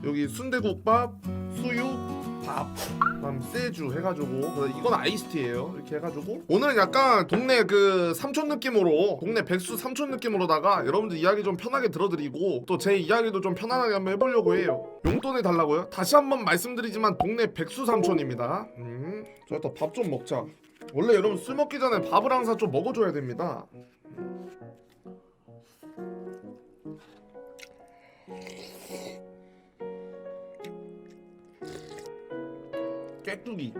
여기 순대국밥, 수육, 밥, 그다음 세주 해가지고 이건 아이스티예요. 이렇게 해가지고 오늘은 약간 동네 그 삼촌 느낌으로, 동네 백수 삼촌 느낌으로다가 여러분들 이야기 좀 편하게 들어드리고 또 제 이야기도 좀 편안하게 한번 해보려고 해요. 용돈에 달라고요? 다시 한번 말씀드리지만 동네 백수 삼촌입니다. 자, 일단 밥 좀 먹자. 원래 여러분 술 먹기 전에 밥을 항상 좀 먹어줘야 됩니다. 깨뚜기.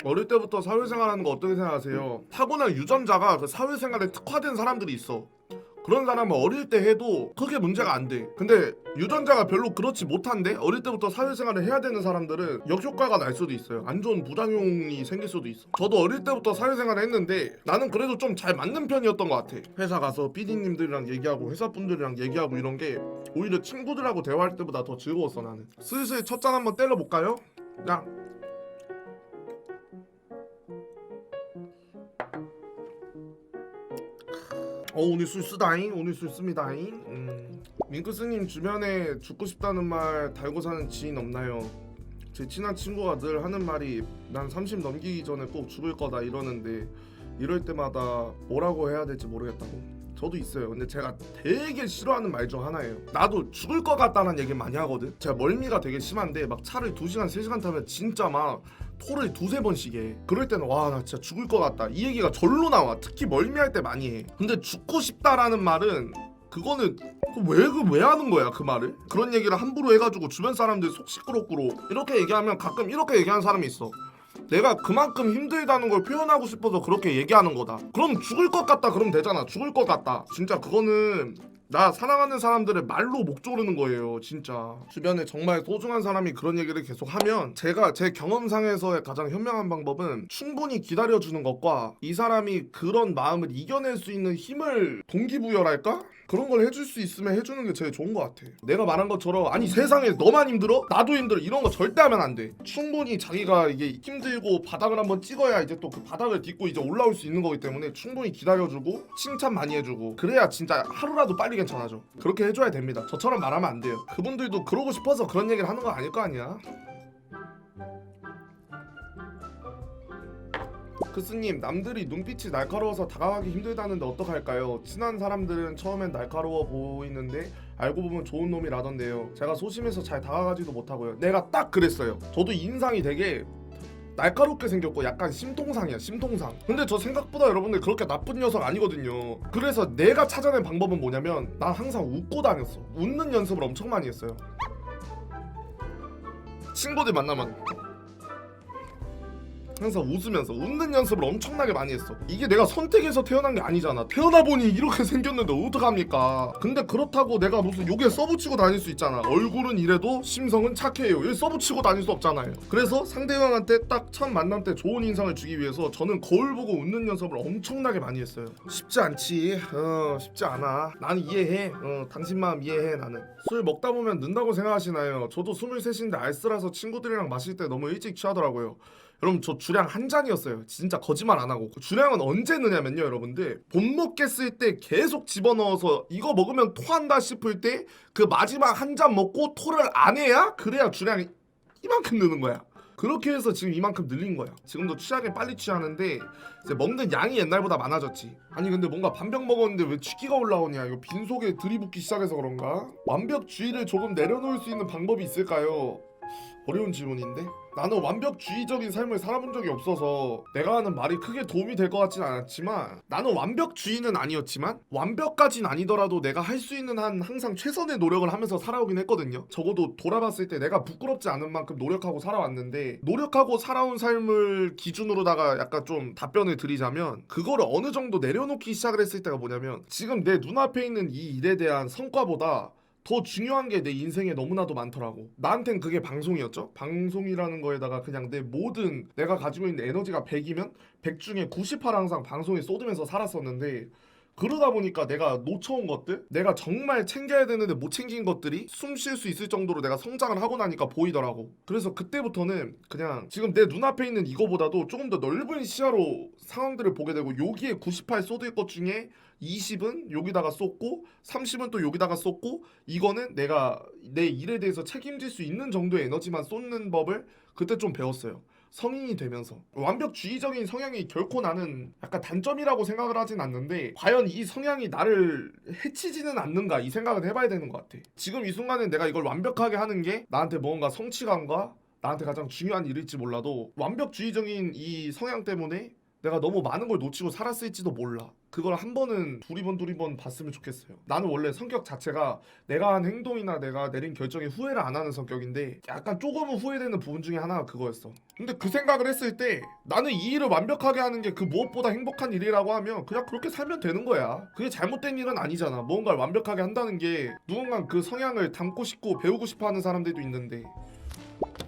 어릴 때부터 사회생활하는 거 어떻게 생각하세요? 타고난 유전자가 그 사회생활에 특화된 사람들이 있어. 그런 사람은 어릴 때 해도 크게 문제가 안 돼. 근데 유전자가 별로 그렇지 못한데 어릴 때부터 사회생활을 해야 되는 사람들은 역효과가 날 수도 있어요. 안 좋은 부작용이 생길 수도 있어. 저도 어릴 때부터 사회생활을 했는데 나는 그래도 좀 잘 맞는 편이었던 것 같아. 회사 가서 PD님들이랑 얘기하고 회사 분들이랑 얘기하고 이런 게 오히려 친구들하고 대화할 때보다 더 즐거웠어. 나는 슬슬 첫 잔 한번 때려볼까요? 야, 오늘 술 쓰다잉. 오늘 술 씁니다잉. 밍크스님 주변에 죽고 싶다는 말 달고 사는 지인 없나요? 제 친한 친구가 늘 하는 말이 난 30 넘기기 전에 꼭 죽을 거다 이러는데 이럴 때마다 뭐라고 해야 될지 모르겠다고. 저도 있어요. 근데 제가 되게 싫어하는 말 중 하나예요. 나도 죽을 것 같다는 얘기 많이 하거든. 제가 멀미가 되게 심한데 막 차를 2시간 3시간 타면 진짜 막 토를 2~3번씩 해. 그럴 때는 와 나 진짜 죽을 것 같다 이 얘기가 절로 나와. 특히 멀미할 때 많이 해. 근데 죽고 싶다라는 말은 그거는 왜 하는 거야 그 말을? 그런 얘기를 함부로 해가지고 주변 사람들 속 시끄럽고 이렇게 얘기하면 가끔 이렇게 얘기하는 사람이 있어. 내가 그만큼 힘들다는 걸 표현하고 싶어서 그렇게 얘기하는 거다. 그럼 죽을 것 같다 그러면 되잖아. 죽을 것 같다. 진짜 그거는 나 사랑하는 사람들의 말로 목 조르는 거예요. 진짜 주변에 정말 소중한 사람이 그런 얘기를 계속 하면 제가 제 경험상에서의 가장 현명한 방법은 충분히 기다려주는 것과 이 사람이 그런 마음을 이겨낼 수 있는 힘을 동기부여랄까? 그런 걸 해줄 수 있으면 해주는 게 제일 좋은 것 같아. 내가 말한 것처럼 아니 세상에 너만 힘들어? 나도 힘들어 이런 거 절대 하면 안 돼. 충분히 자기가 이게 힘들고 바닥을 한번 찍어야 이제 또 그 바닥을 딛고 이제 올라올 수 있는 거기 때문에 충분히 기다려주고 칭찬 많이 해주고 그래야 진짜 하루라도 빨리 괜찮아져. 그렇게 해줘야 됩니다. 저처럼 말하면 안 돼요. 그분들도 그러고 싶어서 그런 얘기를 하는 거 아닐 거 아니야. 크스님, 남들이 눈빛이 날카로워서 다가가기 힘들다는데 어떡할까요? 친한 사람들은 처음엔 날카로워 보이는데 알고 보면 좋은 놈이라던데요. 제가 소심해서 잘 다가가지도 못하고요. 내가 딱 그랬어요. 저도 인상이 되게 날카롭게 생겼고 약간 심통상이야. 심통상. 근데 저 생각보다 여러분들 그렇게 나쁜 녀석 아니거든요. 그래서 내가 찾아낸 방법은 뭐냐면 난 항상 웃고 다녔어. 웃는 연습을 엄청 많이 했어요. 친구들 만나면 항상 웃으면서 웃는 연습을 엄청나게 많이 했어. 이게 내가 선택해서 태어난 게 아니잖아. 태어나보니 이렇게 생겼는데 어떡합니까? 근데 그렇다고 내가 무슨 욕에 써붙이고 다닐 수 있잖아. 얼굴은 이래도 심성은 착해요. 여기 써붙이고 다닐 수 없잖아요. 그래서 상대방한테 딱 첫 만남 때 좋은 인상을 주기 위해서 저는 거울 보고 웃는 연습을 엄청나게 많이 했어요. 쉽지 않지. 쉽지 않아. 난 이해해. 당신 마음 이해해. 나는 술 먹다 보면 는다고 생각하시나요? 저도 23인데 알쓰라서 친구들이랑 마실 때 너무 일찍 취하더라고요. 여러분 저 주량 한 잔이었어요. 진짜 거짓말 안 하고. 그 주량은 언제 느냐면요 여러분들, 못 먹겠을 때 계속 집어넣어서 이거 먹으면 토한다 싶을 때 그 마지막 한 잔 먹고 토를 안 해야 그래야 주량이 이만큼 느는 거야. 그렇게 해서 지금 이만큼 늘린 거야. 지금도 취하긴 빨리 취하는데 이제 먹는 양이 옛날보다 많아졌지. 아니 근데 뭔가 반병 먹었는데 왜 취기가 올라오냐. 이거 빈속에 들이붓기 시작해서 그런가? 완벽주의를 조금 내려놓을 수 있는 방법이 있을까요? 어려운 질문인데? 나는 완벽주의적인 삶을 살아본 적이 없어서 내가 하는 말이 크게 도움이 될 것 같진 않았지만, 나는 완벽주의는 아니었지만 완벽까진 아니더라도 내가 할 수 있는 한 항상 최선의 노력을 하면서 살아오긴 했거든요. 적어도 돌아봤을 때 내가 부끄럽지 않은 만큼 노력하고 살아왔는데, 노력하고 살아온 삶을 기준으로다가 약간 좀 답변을 드리자면 그거를 어느 정도 내려놓기 시작을 했을 때가 뭐냐면, 지금 내 눈앞에 있는 이 일에 대한 성과보다 더 중요한 게 내 인생에 너무나도 많더라고. 나한텐 그게 방송이었죠. 방송이라는 거에다가 그냥 내 모든, 내가 가지고 있는 에너지가 100이면 100 중에 98을 항상 방송에 쏟으면서 살았었는데, 그러다 보니까 내가 놓쳐온 것들, 내가 정말 챙겨야 되는데 못 챙긴 것들이 숨 쉴 수 있을 정도로 내가 성장을 하고 나니까 보이더라고. 그래서 그때부터는 그냥 지금 내 눈앞에 있는 이거보다도 조금 더 넓은 시야로 상황들을 보게 되고, 여기에 98 쏟을 것 중에 20은 여기다가 쏟고 30은 또 여기다가 쏟고, 이거는 내가 내 일에 대해서 책임질 수 있는 정도의 에너지만 쏟는 법을 그때 좀 배웠어요. 성인이 되면서 완벽주의적인 성향이 결코 나는 약간 단점이라고 생각을 하진 않는데, 과연 이 성향이 나를 해치지는 않는가 이 생각은 해봐야 되는 것 같아. 지금 이 순간엔 내가 이걸 완벽하게 하는 게 나한테 뭔가 성취감과 나한테 가장 중요한 일일지 몰라도, 완벽주의적인 이 성향 때문에 내가 너무 많은 걸 놓치고 살았을지도 몰라. 그걸 한 번은 두리번 봤으면 좋겠어요. 나는 원래 성격 자체가 내가 한 행동이나 내가 내린 결정에 후회를 안 하는 성격인데, 약간 조금은 후회되는 부분 중에 하나가 그거였어. 근데 그 생각을 했을 때 나는 이 일을 완벽하게 하는 게 그 무엇보다 행복한 일이라고 하면 그냥 그렇게 살면 되는 거야. 그게 잘못된 일은 아니잖아. 무언가를 완벽하게 한다는 게 누군가 그 성향을 담고 싶고 배우고 싶어 하는 사람들도 있는데.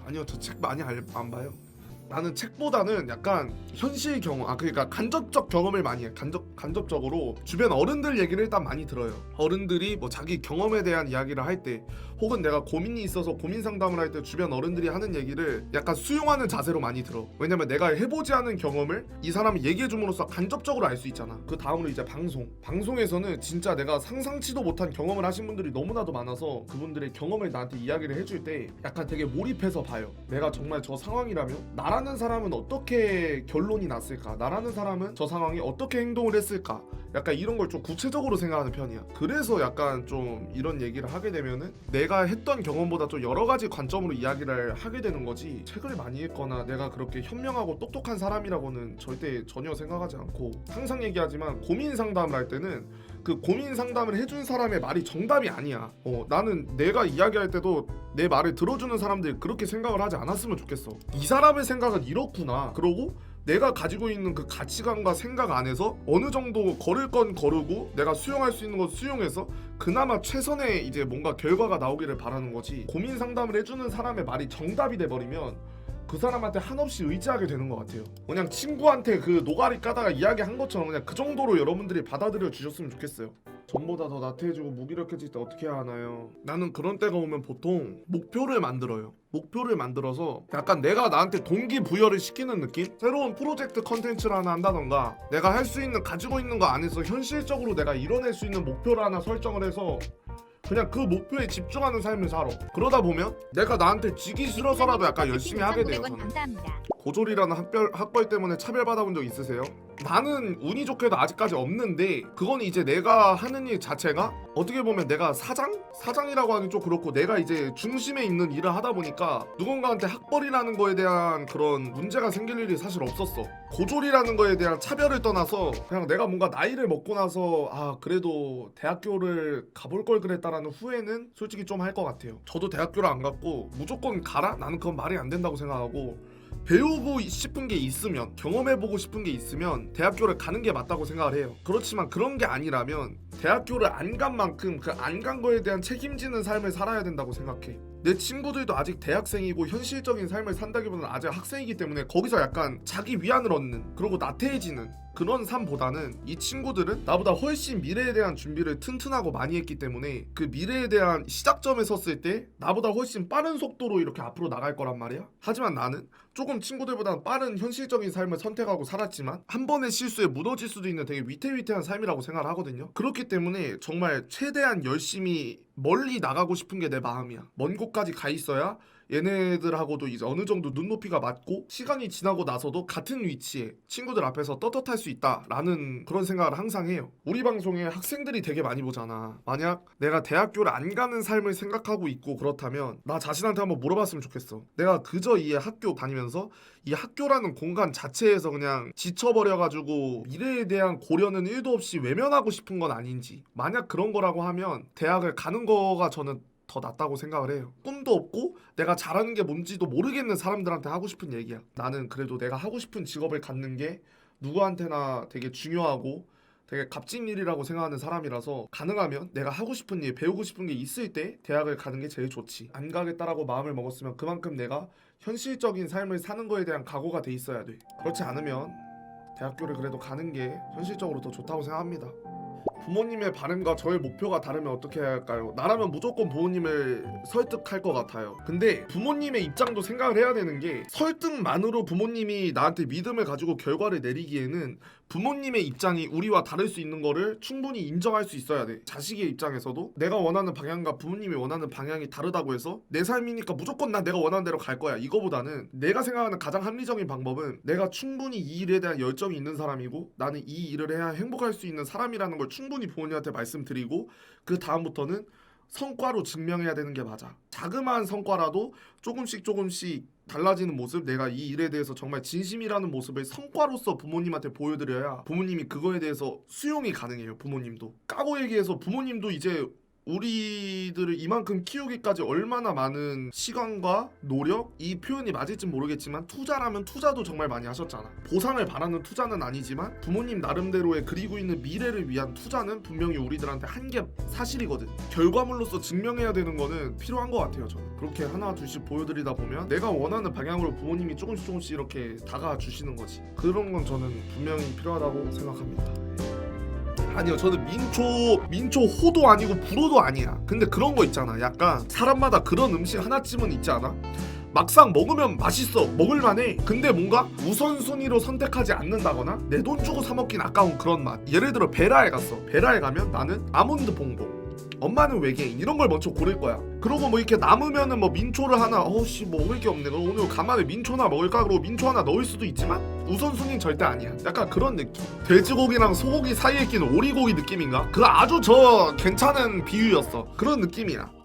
아니요, 저 책 많이 안 봐요. 나는 책보다는 약간 현실 경험, 그러니까 간접적 경험을 많이 해. 간접적으로 주변 어른들 얘기를 일단 많이 들어요. 어른들이 뭐 자기 경험에 대한 이야기를 할 때, 혹은 내가 고민이 있어서 고민 상담을 할 때 주변 어른들이 하는 얘기를 약간 수용하는 자세로 많이 들어. 왜냐면 내가 해보지 않은 경험을 이 사람이 얘기해 줌으로써 간접적으로 알 수 있잖아. 그 다음으로 이제 방송에서는 진짜 내가 상상치도 못한 경험을 하신 분들이 너무나도 많아서 그분들의 경험을 나한테 이야기를 해줄 때 약간 되게 몰입해서 봐요. 내가 정말 저 상황이라면 나라는 사람은 어떻게 결론이 났을까? 나라는 사람은 저 상황에 어떻게 행동을 했을까? 약간 이런 걸 좀 구체적으로 생각하는 편이야. 그래서 약간 좀 이런 얘기를 하게 되면은 내가 했던 경험보다 좀 여러 가지 관점으로 이야기를 하게 되는 거지, 책을 많이 읽거나 내가 그렇게 현명하고 똑똑한 사람이라고는 절대 전혀 생각하지 않고, 항상 얘기하지만 고민 상담을 할 때는 그 고민 상담을 해준 사람의 말이 정답이 아니야. 나는 내가 이야기할 때도 내 말을 들어주는 사람들이 그렇게 생각을 하지 않았으면 좋겠어. 이 사람의 생각은 이렇구나. 그러고 내가 가지고 있는 그 가치관과 생각 안에서 어느 정도 걸을 건 거르고 내가 수용할 수 있는 건 수용해서 그나마 최선의 이제 뭔가 결과가 나오기를 바라는 거지. 고민 상담을 해주는 사람의 말이 정답이 돼버리면 그 사람한테 한없이 의지하게 되는 것 같아요. 그냥 친구한테 그 노가리 까다가 이야기한 것처럼 그냥 그 정도로 여러분들이 받아들여 주셨으면 좋겠어요. 전보다 더 나태해지고 무기력해질 때 어떻게 해야 하나요? 나는 그런 때가 오면 보통 목표를 만들어요. 목표를 만들어서 약간 내가 나한테 동기부여를 시키는 느낌? 새로운 프로젝트 컨텐츠를 하나 한다던가, 내가 할 수 있는, 가지고 있는 거 안에서 현실적으로 내가 이뤄낼 수 있는 목표를 하나 설정을 해서 그냥 그 목표에 집중하는 삶을 살아. 그러다 보면 내가 나한테 지기 싫어서라도 약간 열심히 하게 돼요. 저는 고졸이라는 학벌 때문에 차별받아본 적 있으세요? 나는 운이 좋게도 아직까지 없는데, 그건 이제 내가 하는 일 자체가 어떻게 보면 내가 사장이라고 하긴 좀 그렇고, 내가 이제 중심에 있는 일을 하다 보니까 누군가한테 학벌이라는 거에 대한 그런 문제가 생길 일이 사실 없었어. 고졸이라는 거에 대한 차별을 떠나서 그냥 내가 뭔가 나이를 먹고 나서 그래도 대학교를 가볼 걸 그랬다라는 후회는 솔직히 좀 할 것 같아요. 저도 대학교를 안 갔고 무조건 가라? 나는 그건 말이 안 된다고 생각하고, 배우고 싶은 게 있으면, 경험해보고 싶은 게 있으면 대학교를 가는 게 맞다고 생각을 해요. 그렇지만 그런 게 아니라면 대학교를 안 간 만큼 그 안 간 거에 대한 책임지는 삶을 살아야 된다고 생각해. 내 친구들도 아직 대학생이고 현실적인 삶을 산다기보다는 아직 학생이기 때문에 거기서 약간 자기 위안을 얻는, 그리고 나태해지는 그런 삶보다는, 이 친구들은 나보다 훨씬 미래에 대한 준비를 튼튼하고 많이 했기 때문에 그 미래에 대한 시작점에 섰을 때 나보다 훨씬 빠른 속도로 이렇게 앞으로 나갈 거란 말이야. 하지만 나는 조금 친구들보다는 빠른 현실적인 삶을 선택하고 살았지만 한 번의 실수에 무너질 수도 있는 되게 위태위태한 삶이라고 생각을 하거든요. 그렇기 때문에 정말 최대한 열심히 멀리 나가고 싶은 게 내 마음이야. 먼 곳까지 가 있어야 얘네들하고도 이제 어느 정도 눈높이가 맞고, 시간이 지나고 나서도 같은 위치에 친구들 앞에서 떳떳할 수 있다라는 그런 생각을 항상 해요. 우리 방송에 학생들이 되게 많이 보잖아. 만약 내가 대학교를 안 가는 삶을 생각하고 있고 그렇다면 나 자신한테 한번 물어봤으면 좋겠어. 내가 그저 이 학교 다니면서 이 학교라는 공간 자체에서 그냥 지쳐버려가지고 미래에 대한 고려는 1도 없이 외면하고 싶은 건 아닌지. 만약 그런 거라고 하면 대학을 가는 거가 저는 더 낫다고 생각을 해요. 꿈도 없고 내가 잘하는 게 뭔지도 모르겠는 사람들한테 하고 싶은 얘기야. 나는 그래도 내가 하고 싶은 직업을 갖는 게 누구한테나 되게 중요하고 되게 값진 일이라고 생각하는 사람이라서, 가능하면 내가 하고 싶은 일, 배우고 싶은 게 있을 때 대학을 가는 게 제일 좋지. 안 가겠다라고 마음을 먹었으면 그만큼 내가 현실적인 삶을 사는 거에 대한 각오가 돼 있어야 돼. 그렇지 않으면 대학교를 그래도 가는 게 현실적으로 더 좋다고 생각합니다. 부모님의 바람과 저의 목표가 다르면 어떻게 해야 할까요? 나라면 무조건 부모님을 설득할 것 같아요. 근데 부모님의 입장도 생각을 해야 되는 게 설득만으로 부모님이 나한테 믿음을 가지고 결과를 내리기에는 부모님의 입장이 우리와 다를 수 있는 거를 충분히 인정할 수 있어야 돼. 자식의 입장에서도 내가 원하는 방향과 부모님이 원하는 방향이 다르다고 해서 내 삶이니까 무조건 난 내가 원하는 대로 갈 거야, 이거보다는 내가 생각하는 가장 합리적인 방법은 내가 충분히 이 일에 대한 열정이 있는 사람이고 나는 이 일을 해야 행복할 수 있는 사람이라는 걸 충분히 부모님한테 말씀드리고 그 다음부터는 성과로 증명해야 되는 게 맞아. 자그마한 성과라도 조금씩 달라지는 모습, 내가 이 일에 대해서 정말 진심이라는 모습을 성과로서 부모님한테 보여드려야 부모님이 그거에 대해서 수용이 가능해요. 부모님도 까고 얘기해서 부모님도 이제 우리들을 이만큼 키우기까지 얼마나 많은 시간과 노력, 이 표현이 맞을진 모르겠지만 투자라면 투자도 정말 많이 하셨잖아. 보상을 바라는 투자는 아니지만 부모님 나름대로의 그리고 있는 미래를 위한 투자는 분명히 우리들한테 한 게 사실이거든. 결과물로서 증명해야 되는 거는 필요한 것 같아요. 저는 그렇게 하나 둘씩 보여드리다 보면 내가 원하는 방향으로 부모님이 조금씩 이렇게 다가와 주시는 거지. 그런 건 저는 분명히 필요하다고 생각합니다. 아니요, 저는 민초 호도 아니고 불호도 아니야. 근데 그런 거 있잖아. 약간 사람마다 그런 음식 하나쯤은 있지 않아? 막상 먹으면 맛있어, 먹을만해. 근데 뭔가 우선순위로 선택하지 않는다거나 내 돈 주고 사 먹긴 아까운 그런 맛. 예를 들어 베라에 갔어. 베라에 가면 나는 아몬드 봉봉, 엄마는 외계인, 이런 걸 먼저 고를 거야. 그러고 뭐 이렇게 남으면은 뭐 민초를 하나, 어씨 뭐 먹을 게 없네, 그럼 오늘 간만에 민초나 먹을까? 그러고 민초 하나 넣을 수도 있지만 우선순위는 절대 아니야. 약간 그런 느낌. 돼지고기랑 소고기 사이에 끼는 오리고기 느낌인가? 그 아주 저 괜찮은 비유였어. 그런 느낌이야.